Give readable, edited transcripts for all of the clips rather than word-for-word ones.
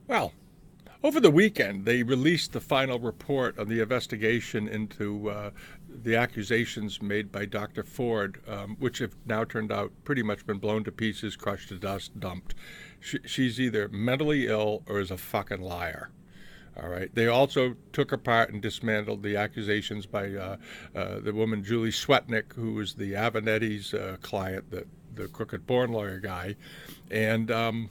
Well, over the weekend, they released the final report of the investigation into the accusations made by Dr. Ford, which have now turned out pretty much been blown to pieces, crushed to dust, dumped. She's either mentally ill or is a fucking liar. All right. They also took apart and dismantled the accusations by the woman Julie Swetnick, who was the Avenetti's client, the crooked born lawyer guy, and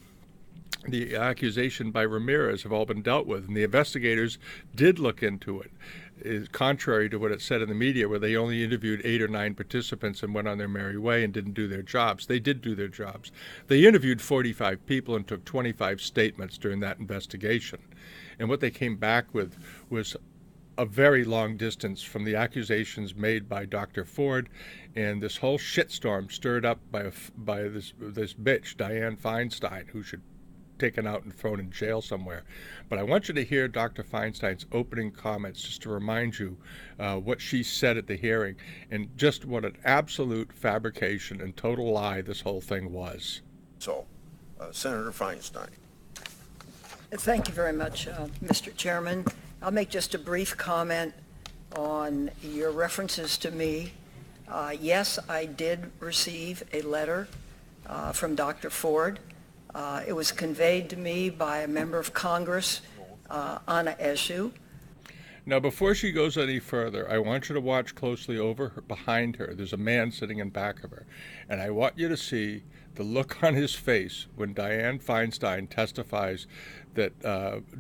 the accusation by Ramirez have all been dealt with, and the investigators did look into it. Is contrary to what it said in the media, where they only interviewed 8 or 9 participants and went on their merry way and didn't do their jobs. They did do their jobs. They interviewed 45 people and took 25 statements during that investigation. And what they came back with was a very long distance from the accusations made by Dr. Ford and this whole shitstorm stirred up by this bitch, Diane Feinstein, who should taken out and thrown in jail somewhere. But I want you to hear Dr. Feinstein's opening comments just to remind you what she said at the hearing and just what an absolute fabrication and total lie this whole thing was. So, Senator Feinstein. Thank you very much, Mr. Chairman. I'll make just a brief comment on your references to me. Yes, I did receive a letter from Dr. Ford. It was conveyed to me by a member of Congress on an issue. Now, before she goes any further, I want you to watch closely behind her. There's a man sitting in back of her. And I want you to see the look on his face when Diane Feinstein testifies that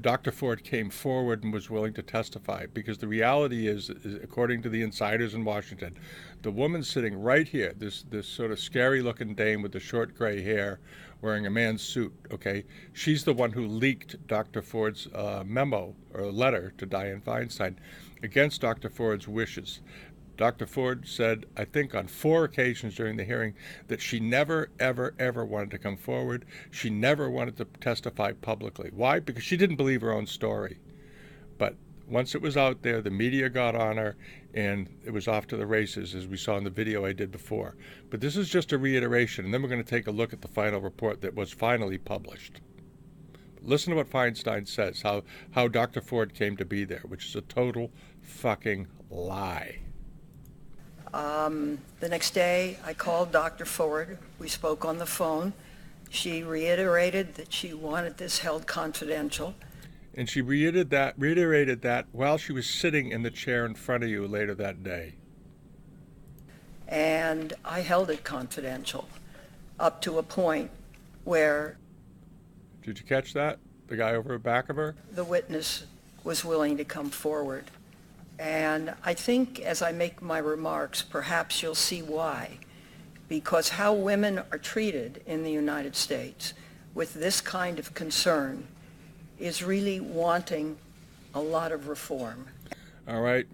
Dr. Ford came forward and was willing to testify. Because the reality is, according to the insiders in Washington, the woman sitting right here, this sort of scary-looking dame with the short gray hair, wearing a man's suit, okay? She's the one who leaked Dr. Ford's memo or letter to Diane Feinstein against Dr. Ford's wishes. Dr. Ford said, I think on 4 occasions during the hearing, that she never, ever, ever wanted to come forward. She never wanted to testify publicly. Why? Because she didn't believe her own story. But once it was out there, the media got on her, and it was off to the races, as we saw in the video I did before. But this is just a reiteration, and then we're going to take a look at the final report that was finally published. Listen to what Feinstein says, how Dr. Ford came to be there, which is a total fucking lie. The next day, I called Dr. Ford. We spoke on the phone. She reiterated that she wanted this held confidential. And she reiterated that while she was sitting in the chair in front of you later that day. And I held it confidential up to a point where... Did you catch that? The guy over the back of her? The witness was willing to come forward. And I think as I make my remarks, perhaps you'll see why. Because how women are treated in the United States with this kind of concern is really wanting a lot of reform. All right.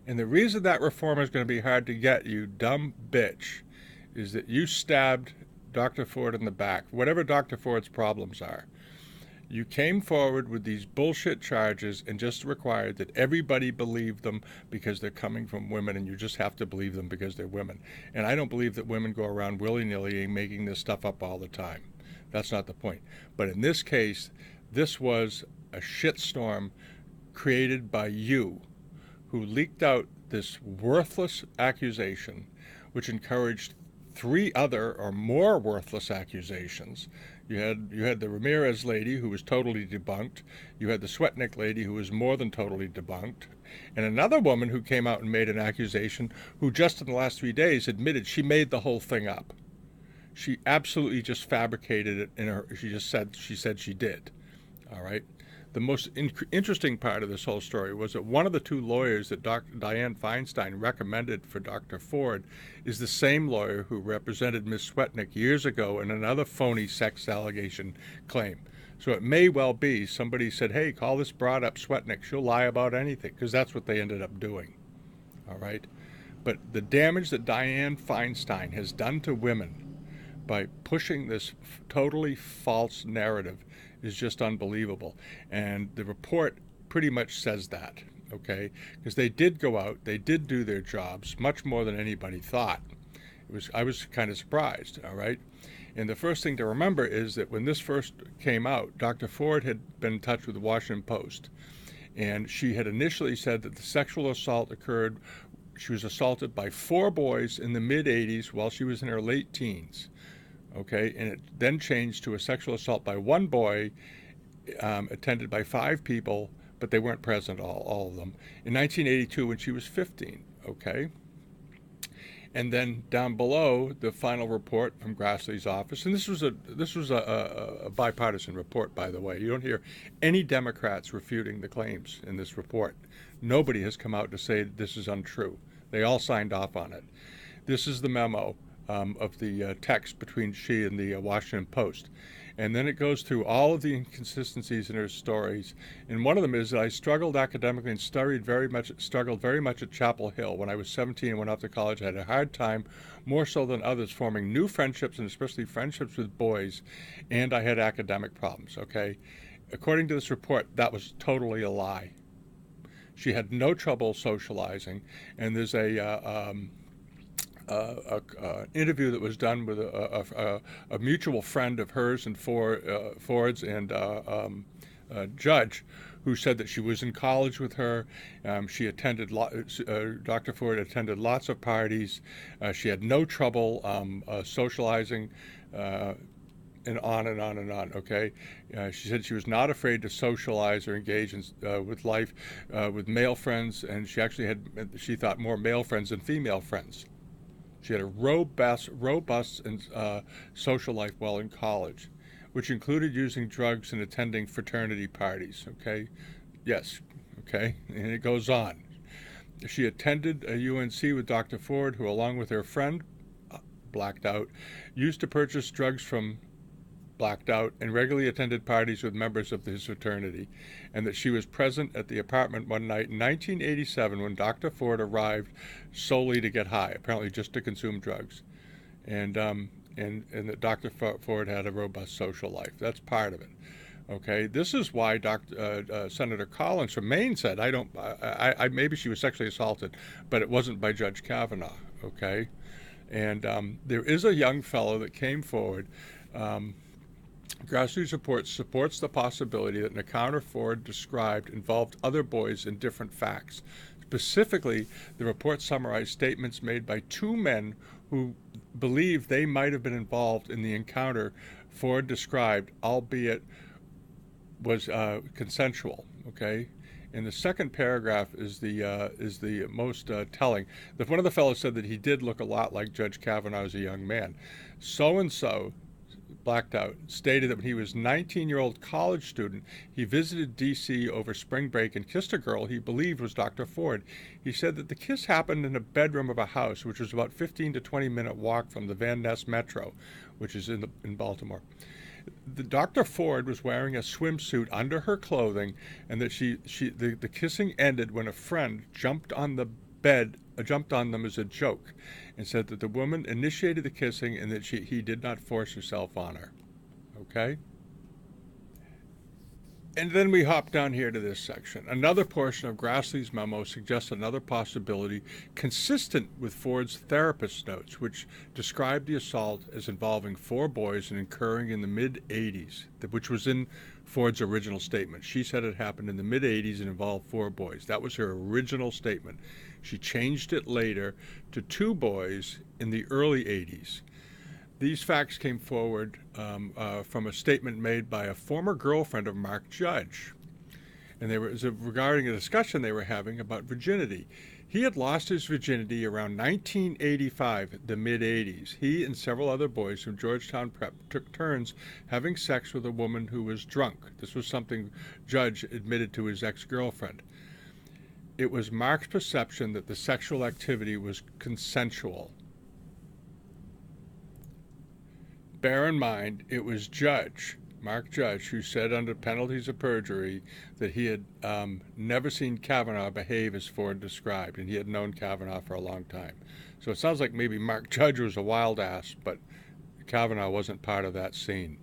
And the reason that reform is going to be hard to get, you dumb bitch, is that you stabbed Dr. Ford in the back, whatever Dr. Ford's problems are. You came forward with these bullshit charges and just required that everybody believe them because they're coming from women, and you just have to believe them because they're women. And I don't believe that women go around willy-nilly making this stuff up all the time. That's not the point. But in this case, this was a shitstorm created by you, who leaked out this worthless accusation, which encouraged 3 other or more worthless accusations. You had the Ramirez lady, who was totally debunked. You had the Swetnick lady, who was more than totally debunked. And another woman who came out and made an accusation, who just in the last 3 days admitted she made the whole thing up. She absolutely just fabricated it she said she did. All right? The most interesting part of this whole story was that one of the 2 lawyers that Diane Feinstein recommended for Dr. Ford is the same lawyer who represented Ms. Swetnick years ago in another phony sex allegation claim. So it may well be somebody said, hey, call this broad up Swetnick. She'll lie about anything, because that's what they ended up doing. All right? But the damage that Diane Feinstein has done to women by pushing this totally false narrative is just unbelievable. And the report pretty much says that, okay? Because they did go out, they did do their jobs, much more than anybody thought. I was kind of surprised, all right? And the first thing to remember is that when this first came out, Dr. Ford had been in touch with the Washington Post, and she had initially said that the sexual assault occurred. She was assaulted by 4 boys in the mid-'80s while she was in her late teens. Okay, and it then changed to a sexual assault by 1 boy, attended by 5 people, but they weren't present, all of them, in 1982 when she was 15. Okay. And then down below, the final report from Grassley's office, and this was a bipartisan report, by the way. You don't hear any Democrats refuting the claims in this report. Nobody has come out to say that this is untrue. They all signed off on it. This is the memo of the text between she and the Washington Post. And then it goes through all of the inconsistencies in her stories. And one of them is that I struggled academically and struggled very much at Chapel Hill. When I was 17 and went off to college, I had a hard time, more so than others, forming new friendships, and especially friendships with boys. And I had academic problems, okay? According to this report, that was totally a lie. She had no trouble socializing. And there's an interview that was done with a mutual friend of hers and Ford's and Judge, who said that she was in college with her. She attended, Dr. Ford attended lots of parties. She had no trouble socializing, and on and on and on, okay? She said she was not afraid to socialize or engage with life with male friends, and she actually had, she thought, more male friends than female friends. She had a robust and social life while in college, which included using drugs and attending fraternity parties, okay? Yes, okay? And it goes on. She attended a UNC with Dr. Ford, who, along with her friend, blacked out, used to purchase drugs from blacked out, and regularly attended parties with members of his fraternity, and that she was present at the apartment one night in 1987 when Dr. Ford arrived solely to get high, apparently just to consume drugs, and that Dr. Ford had a robust social life. That's part of it. Okay, this is why Senator Collins from Maine said, maybe she was sexually assaulted, but it wasn't by Judge Kavanaugh. Okay, and there is a young fellow that came forward. Grassley's report supports the possibility that an encounter Ford described involved other boys in different facts. Specifically, the report summarized statements made by 2 men who believed they might have been involved in the encounter Ford described, albeit was consensual. Okay, and the second paragraph is the most telling. One of the fellows said that he did look a lot like Judge Kavanaugh as a young man. So and so, blacked out, stated that when he was a 19-year-old college student, he visited D.C. over spring break and kissed a girl he believed was Dr. Ford. He said that the kiss happened in a bedroom of a house, which was about 15 to 20-minute walk from the Van Ness Metro, which is in Baltimore. The Dr. Ford was wearing a swimsuit under her clothing, and that the kissing ended when a friend jumped on them as a joke, and said that the woman initiated the kissing and that he did not force herself on her. Okay? And then we hop down here to this section. Another portion of Grassley's memo suggests another possibility consistent with Ford's therapist notes, which described the assault as involving 4 boys and occurring in the mid-'80s, which was in Ford's original statement. She said it happened in the mid-'80s and involved 4 boys. That was her original statement. She changed it later to 2 boys in the early '80s. These facts came forward from a statement made by a former girlfriend of Mark Judge, and it was regarding a discussion they were having about virginity. He had lost his virginity around 1985, the mid-'80s. He and several other boys from Georgetown Prep took turns having sex with a woman who was drunk. This was something Judge admitted to his ex-girlfriend. It was Mark's perception that the sexual activity was consensual. Bear in mind, it was Mark Judge, who said under penalties of perjury that he had never seen Kavanaugh behave as Ford described, and he had known Kavanaugh for a long time. So it sounds like maybe Mark Judge was a wild ass, but Kavanaugh wasn't part of that scene.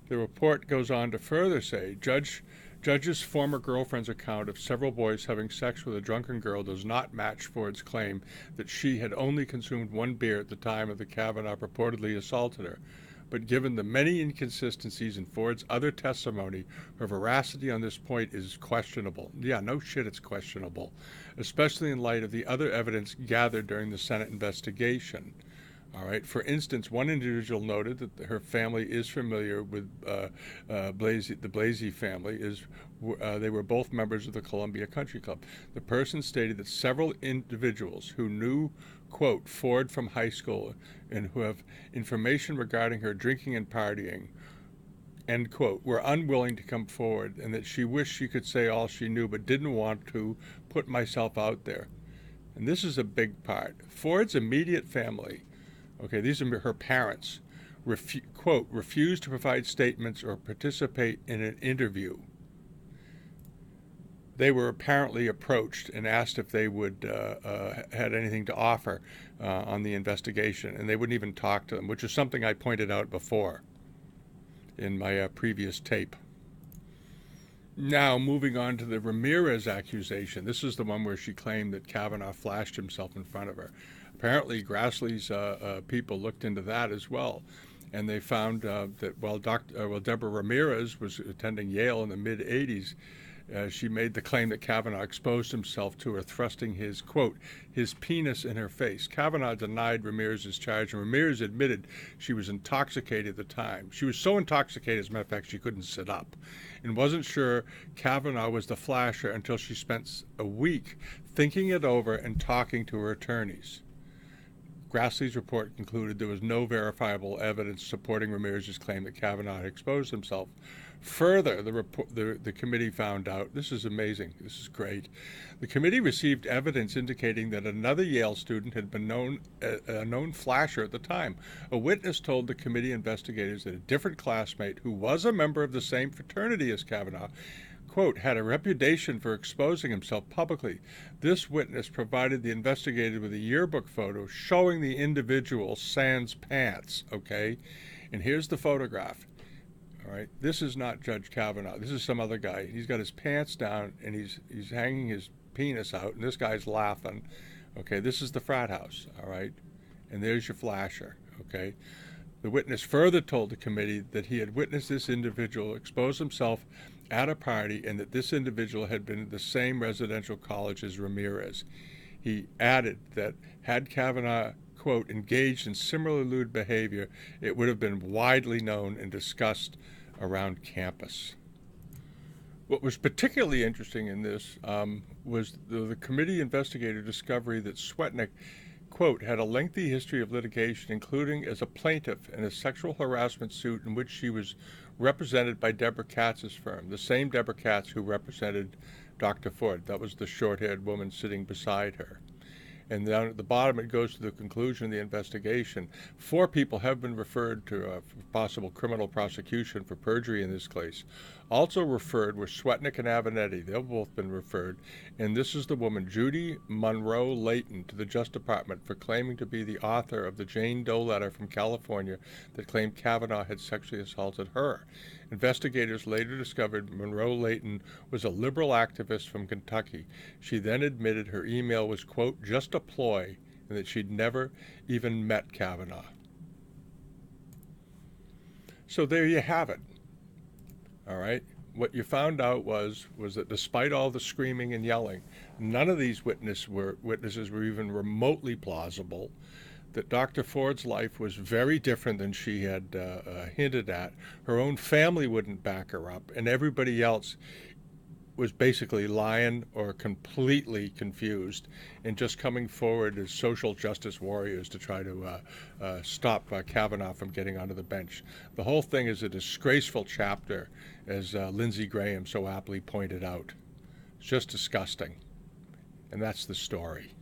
The report goes on to further say, Judge Judge's former girlfriend's account of several boys having sex with a drunken girl does not match Ford's claim that she had only consumed one beer at the time of the Kavanuahg purportedly assaulted her. But given the many inconsistencies in Ford's other testimony, her veracity on this point is questionable. Yeah, no shit, it's questionable, especially in light of the other evidence gathered during the Senate investigation. All right. For instance, one individual noted that her family is familiar with the Blasey family. They were both members of the Columbia Country Club. The person stated that several individuals who knew, quote, Ford from high school and who have information regarding her drinking and partying, end quote, were unwilling to come forward, and that she wished she could say all she knew but didn't want to put myself out there. And this is a big part. Ford's immediate family, okay, these are her parents, quote, refused to provide statements or participate in an interview. They were apparently approached and asked if they would had anything to offer on the investigation, and they wouldn't even talk to them, which is something I pointed out before in my previous tape. Now, moving on to the Ramirez accusation. This is the one where she claimed that Kavanaugh flashed himself in front of her. Apparently, Grassley's people looked into that as well, and they found that while Deborah Ramirez was attending Yale in the mid-'80s, she made the claim that Kavanaugh exposed himself to her, thrusting his, quote, his penis in her face. Kavanaugh denied Ramirez's charge, and Ramirez admitted she was intoxicated at the time. She was so intoxicated, as a matter of fact, she couldn't sit up, and wasn't sure Kavanaugh was the flasher until she spent a week thinking it over and talking to her attorneys. Grassley's report concluded there was no verifiable evidence supporting Ramirez's claim that Kavanaugh had exposed himself. Further, the committee found out, this is amazing, this is great, the committee received evidence indicating that another Yale student had been a known flasher at the time. A witness told the committee investigators that a different classmate who was a member of the same fraternity as Kavanaugh, quote, had a reputation for exposing himself publicly. This witness provided the investigator with a yearbook photo showing the individual sans pants, okay? And here's the photograph. All right, this is not Judge Kavanaugh. This is some other guy. He's got his pants down and he's hanging his penis out, and this guy's laughing. Okay, this is the frat house. All right, and there's your flasher. Okay, the witness further told the committee that he had witnessed this individual expose himself at a party, and that this individual had been at the same residential college as Ramirez. He added that had Kavanaugh, quote, engaged in similar lewd behavior, it would have been widely known and discussed around campus. What was particularly interesting in this was the committee investigator discovery that Swetnick, quote, had a lengthy history of litigation, including as a plaintiff in a sexual harassment suit in which she was represented by Deborah Katz's firm, the same Deborah Katz who represented Dr. Ford. That was the short-haired woman sitting beside her. And down at the bottom, it goes to the conclusion of the investigation. 4 people have been referred to possible criminal prosecution for perjury in this case. Also referred were Swetnick and Avenatti. They've both been referred. And this is the woman, Judy Monroe Layton, to the Justice Department for claiming to be the author of the Jane Doe letter from California that claimed Kavanaugh had sexually assaulted her. Investigators later discovered Monroe Layton was a liberal activist from Kentucky. She then admitted her email was, quote, just a ploy, and that she'd never even met Kavanaugh. So there you have it. All right? What you found out was that despite all the screaming and yelling, none of these witnesses were even remotely plausible, that Dr. Ford's life was very different than she had hinted at. Her own family wouldn't back her up, and everybody else was basically lying or completely confused and just coming forward as social justice warriors to try to stop Kavanaugh from getting onto the bench. The whole thing is a disgraceful chapter, as Lindsey Graham so aptly pointed out. It's just disgusting. And that's the story.